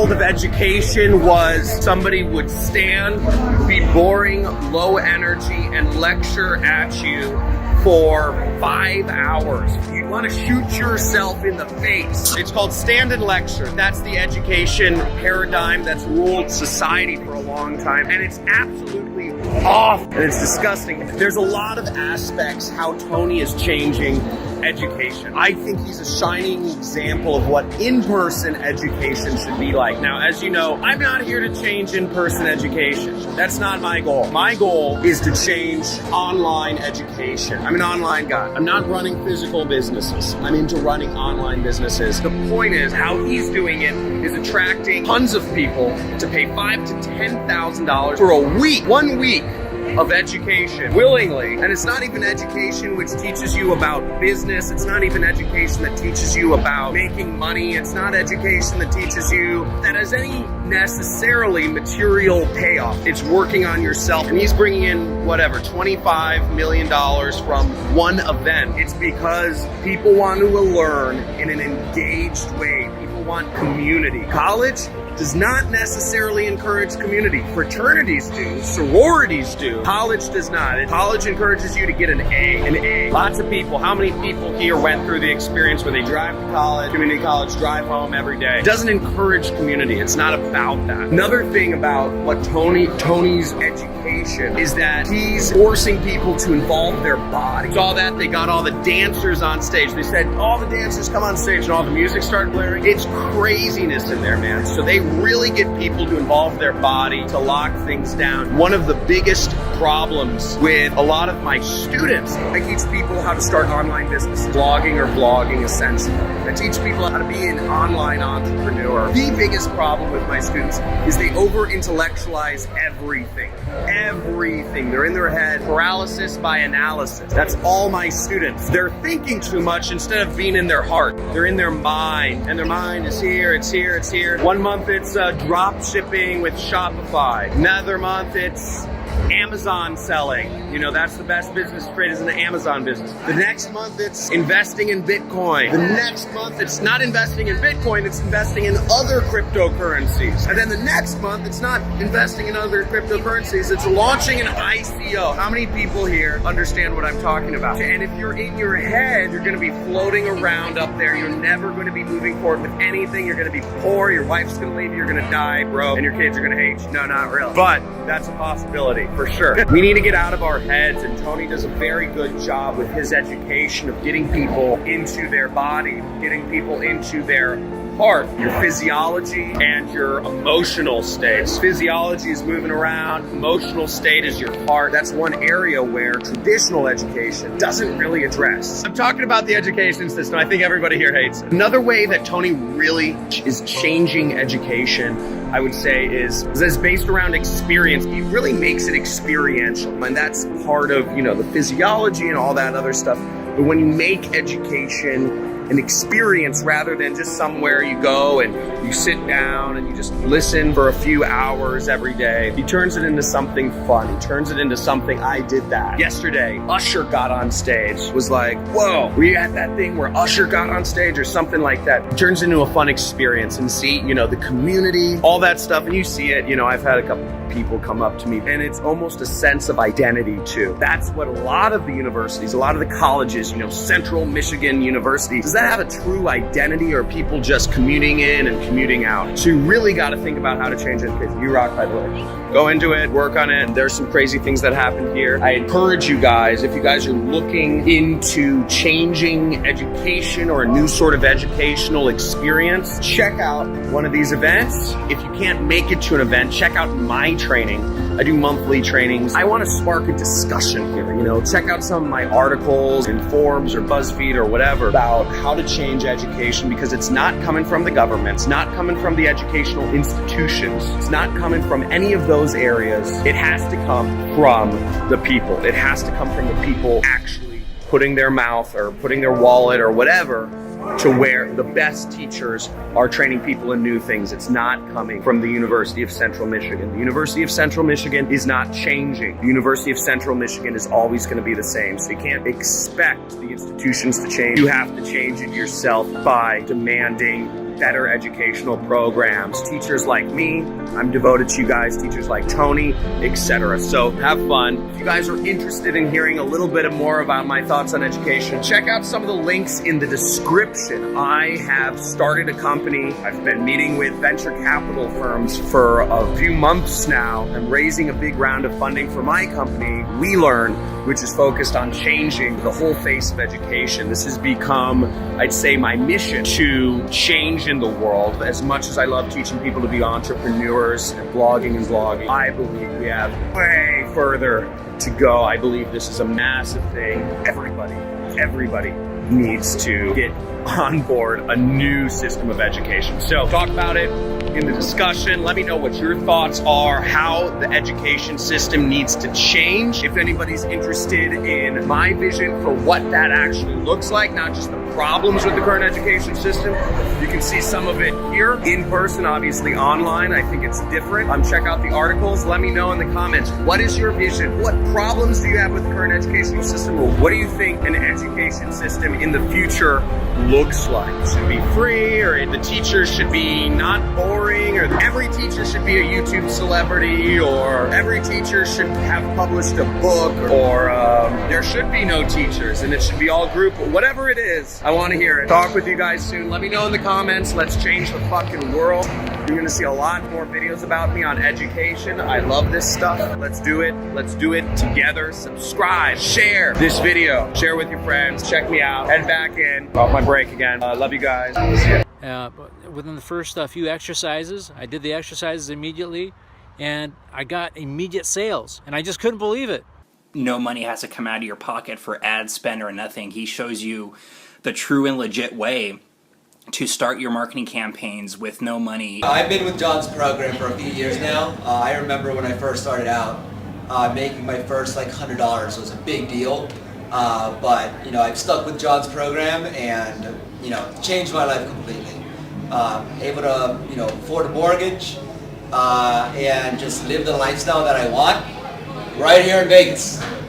world of education was somebody would stand, be boring, low energy, and lecture at you for 5 hours. You want to shoot yourself in the face. It's called stand and lecture. That's the education paradigm that's ruled society for a long time, and it's absolutely off, and it's disgusting. There's a lot of aspects how Tony is changing education. I think he's a shining example of what in-person education should be like. Now, as you know, I'm not here to change in-person education. That's not my goal. My goal is to change online education. I'm an online guy. I'm not running physical businesses. I'm into running online businesses. The point is, how he's doing it is attracting tons of people to pay $5,000 to $10,000 for a week, 1 week of education willingly. And it's not even education which teaches you about business. It's not even education that teaches you about making money. It's not education that teaches you that has any necessarily material payoff. It's working on yourself. And he's bringing in whatever, $25 million from one event. It's because people want to learn in an engaged way. People want community. College does not necessarily encourage community. Fraternities do, sororities do. College does not. College encourages you to get an A. Lots of people, how many people here went through the experience where they drive to college, community college, drive home every day? It doesn't encourage community. It's not about that. Another thing about what Tony's education is that he's forcing people to involve their body. Saw that? They got all the dancers on stage. They said all the dancers come on stage and all the music started blaring. It's craziness in there, man. So they really get people to involve their body to lock things down. One of the biggest problems with a lot of my students, I teach people how to start online businesses, blogging or vlogging essentially. I teach people how to be an online entrepreneur. The biggest problem with my students is they over-intellectualize everything. Everything. They're in their head, paralysis by analysis. That's all my students. They're thinking too much instead of being in their heart. They're in their mind, and their mind is here, it's here, it's here. 1 month it's drop shipping with Shopify. Another month it's Amazon selling. You know, that's the best business trade is in the Amazon business. The next month it's investing in Bitcoin. The next month it's not investing in Bitcoin, it's investing in other cryptocurrencies. And then the next month it's not investing in other cryptocurrencies, it's launching an ICO. How many people here understand what I'm talking about? And if you're in your head, you're gonna be floating around up there. You're never gonna be moving forward with anything. You're gonna be poor, your wife's gonna leave you, you're gonna die, bro, and your kids are gonna hate you. No, not really. But that's a possibility. For sure. We need to get out of our heads, and Tony does a very good job with his education of getting people into their body, getting people into their heart, your physiology and your emotional states. Physiology is moving around, emotional state is your heart. That's one area where traditional education doesn't really address. I'm talking about the education system. I think everybody here hates it. Another way that Tony really is changing education, I would say, is based around experience. He really makes it experiential, and that's part of, you know, the physiology and all that other stuff. But when you make education an experience rather than just somewhere you go and you sit down and you just listen for a few hours every day, he turns it into something fun. He turns it into something. I did that yesterday. Usher got on stage. Was like, whoa, were you at that thing where Usher got on stage or something like that? It turns into a fun experience, and see, you know, the community, all that stuff, and you see it. You know, I've had a couple people come up to me, and it's almost a sense of identity too. That's what a lot of the universities, a lot of the colleges, you know, Central Michigan University, does that have a true identity, or are people just commuting in and commuting out? So you really got to think about how to change education. You rock, by the way. Go into it, work on it. There's some crazy things that happen here. I encourage you guys, if you guys are looking into changing education or a new sort of educational experience, check out one of these events. If you can't make it to an event, check out my training. I do monthly trainings. I want to spark a discussion here, you know, check out some of my articles in Forbes or BuzzFeed or whatever about how to change education, because it's not coming from the government, it's not coming from the educational institutions, it's not coming from any of those areas. It has to come from the people. It has to come from the people actually putting their mouth or putting their wallet or whatever to where the best teachers are training people in new things. It's not coming from the University of Central Michigan. The University of Central Michigan is not changing. The University of Central Michigan is always going to be the same. So you can't expect the institutions to change. You have to change it yourself by demanding better educational programs. Teachers like me, I'm devoted to you guys, teachers like Tony, etc. So have fun. If you guys are interested in hearing a little bit more about my thoughts on education, check out some of the links in the description. I have started a company. I've been meeting with venture capital firms for a few months now. I'm raising a big round of funding for my company, We Learn, which is focused on changing the whole face of education. This has become, I'd say, my mission to change in the world. As much as I love teaching people to be entrepreneurs and blogging, I believe we have way further to go. I believe this is a massive thing. Everybody needs to get on board a new system of education. So talk about it in the discussion. Let me know what your thoughts are, how the education system needs to change. If anybody's interested in my vision for what that actually looks like, not just the problems with the current education system, you can see some of it here in person, obviously online. I think it's different. Check out the articles. Let me know in the comments, what is your vision? What problems do you have with the current educational system? Or what do you think an education system in the future looks like? Should it be free, or the teachers should be not boring, or every teacher should be a YouTube celebrity, or every teacher should have published a book, or there should be no teachers and it should be all group, whatever it is. I want to hear it. Talk with you guys soon. Let me know in the comments. Let's change the fucking world. You're gonna see a lot more videos about me on education. I love this stuff. Let's do it. Let's do it together. Subscribe, share this video, share with your friends. Check me out. Head back in. Off my break again. Love you guys. Within the first few exercises, I did the exercises immediately, and I got immediate sales, and I just couldn't believe it. No money has to come out of your pocket for ad spend or nothing. He shows you the true and legit way to start your marketing campaigns with no money. I've been with John's program for a few years now. I remember when I first started out, making my first like $100 was a big deal. But I've stuck with John's program and changed my life completely. Able to afford a mortgage and just live the lifestyle that I want right here in Vegas.